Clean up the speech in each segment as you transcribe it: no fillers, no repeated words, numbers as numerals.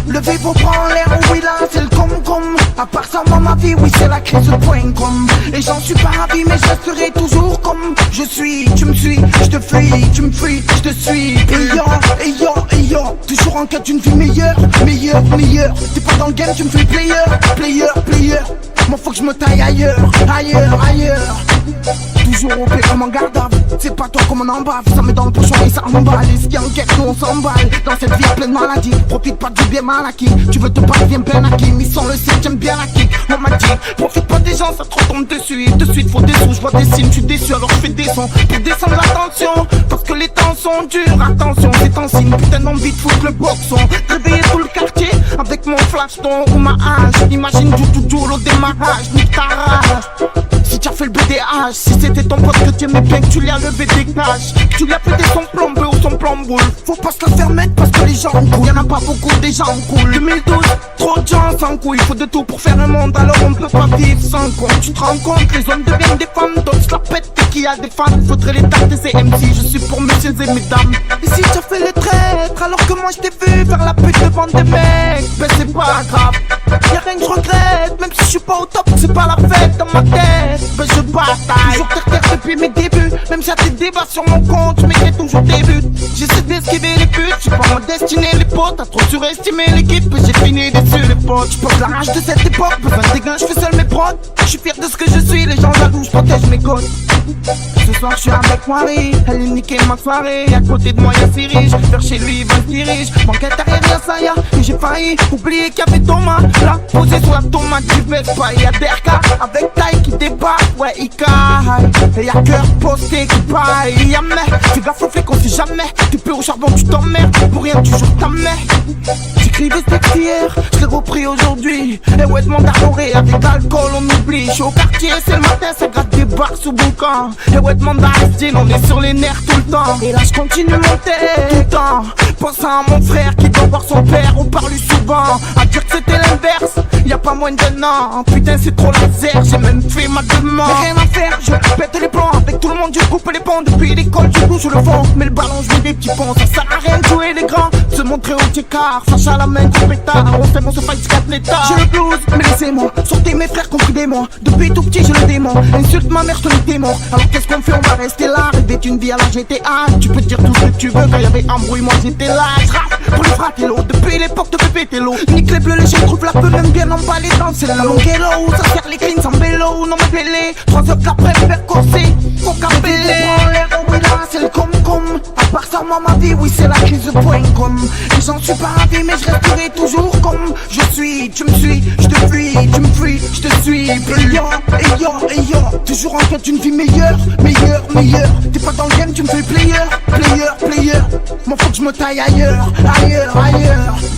Levez vos bras en l'air, oui là c'est le com-com. À part ça moi ma vie, oui c'est la crise de point com. Et j'en suis pas ravi mais je resterai toujours comme je suis. Tu me suis, je te fuis, tu me fuis, je te suis. Et yo, toujours en quête d'une vie meilleure. T'es pas dans le game, tu me fais player. Moi faut que je me taille ailleurs. Toujours au pied comme en garde à vue. C'est pas toi comme on en bave. Ça met dans le pochon et ça emballe. Et ce qui enquête, nous on s'emballe. Dans cette vie pleine de maladies, profite pas du bien mal acquis. Tu veux te battre, viens bien acquis. Mais sans le ciel, j'aime bien la kick. On m'a dit, profite pas des gens, ça te retombe dessus. Et de suite, faut des sous, je vois des signes, tu déçu. Alors je fais des sons pour descendre la tension. Parce que les temps sont durs, attention, c'est un signe. Putain d'envie de foutre le boxon. Réveiller tout le quartier avec mon flashton ou ma hache. Imagine du au démarrage, nique ta rage. Si tu as fait le BDH, si c'était ton pote que tu aimais bien, que tu lui as levé des caches, que tu lui as pété son plombé ou son plomboule. Faut pas se la faire mettre parce que les gens coulent. Y'en a pas beaucoup, des gens coulent. 2012, trop de gens sans couilles. Faut de tout pour faire un monde, alors on peut pas vivre sans con. Tu te rends compte, les hommes deviennent des femmes, d'autres se la pètent et qu'il y a des fans. Faudrait les tarter ces MC, je suis pour messieurs et mesdames. Et si tu as fait les traîtres, alors que moi je t'ai vu faire la pute devant des mecs, ben c'est pas grave. Y'a rien que je regrette, même si je suis pas au top, c'est pas la fête dans ma tête. Ben je bataille, toujours terre depuis mes débuts. Même si y'a des débats sur mon compte, je m'écris toujours des buts. J'essaie d'esquiver les buts, j'suis pas mon destiné les potes. T'as trop surestimé l'équipe et j'ai fini déçu les potes. J'pose la rage de cette époque, besoin de dégâts, j'fais seul mes prods. J'suis fier de ce que je suis, les gens jaloux, j'protège mes côtes. Ce soir j'suis avec Marie, elle est niquée ma soirée. À côté de moi y'a Siri, j'vais faire chez lui, il va se dirige. Manquette arrière y'a Saya, et j'ai failli oublier qu'il y avait Thomas. Là, posé sur la tomate du Vespa, y'a Derka avec taille qui débarque, ouais il caille. Et y'a cœur posté qui paille, y'a mec. Fais gaffe au flic, on sait jamais. Tu peux au charbon, tu t'emmerdes, pour rien tu joues ta mère. J'écrivais ce texte hier, je l'ai repris aujourd'hui. Et ouais demande à doré, avec l'alcool on oublie. J'suis au quartier, c'est le matin, ça gratte des barres sous boucan. Et ouais demande à Astine, on est sur les nerfs tout le temps. Et là j'continue mon tête tout le temps. Pensant à mon frère qui doit voir son père, on parle souvent. À dire que c'était l'inverse, y'a pas moins d'un an. Putain c'est trop laser, j'ai même fait ma demande. Mais rien à faire, je pète les plombs. Avec tout le monde je coupe les ponts. Depuis l'école je bouge le fond. Mais le ballon je mets des petits ponts. Ça sert à rien de jouer les grands, se montrer au ticard. Fâche à la main, coup pétard. On fait mon se fight jusqu'à l'état. J'ai le blues, mais laissez-moi. Sortez mes frères compris des mois. Depuis tout petit j'ai le démon. Insulte ma mère, je te le démon. Alors qu'est-ce qu'on fait, on va rester là. Rêver une vie à la GTA. Tu peux dire tout ce que tu veux, quand y'avait embrouille moi j'étais là. J'rappe pour le fratello, depuis l'époque de Pépé Tello. Nique les bleus, les gens trouvent la peu même bien emballé dans c'est là. Mon hello, ça sert les cleans sans vélo. Non mais pélé, 3 heures qu'après me faire corser. Faut qu'appelé, oui là c'est le com-com. À part ça moi ma vie, oui c'est la crise de point com. Et j'en suis pas ravi mais je resterai toujours comme je suis. Tu me suis, je te fuis, tu me fuis, je te suis. Et yo, toujours en quête d'une vie meilleure. T'es pas dans le game, tu me fais player. Moi faut que je me taille ailleurs.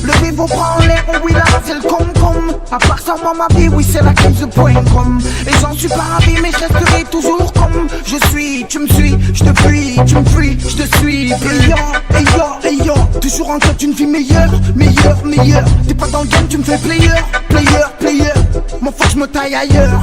Levez vos bras en l'air, oui là c'est le com-com. À part ça moi ma vie, oui c'est la crise de point com. Et j'en suis pas ravi mais je resterai toujours comme je suis. Tu me suis, je te fuis, tu me fuis, je te suis. Et yo, toujours en quête d'une vie meilleure. T'es pas dans le game, tu me fais player. Moi faut que je me taille ailleurs.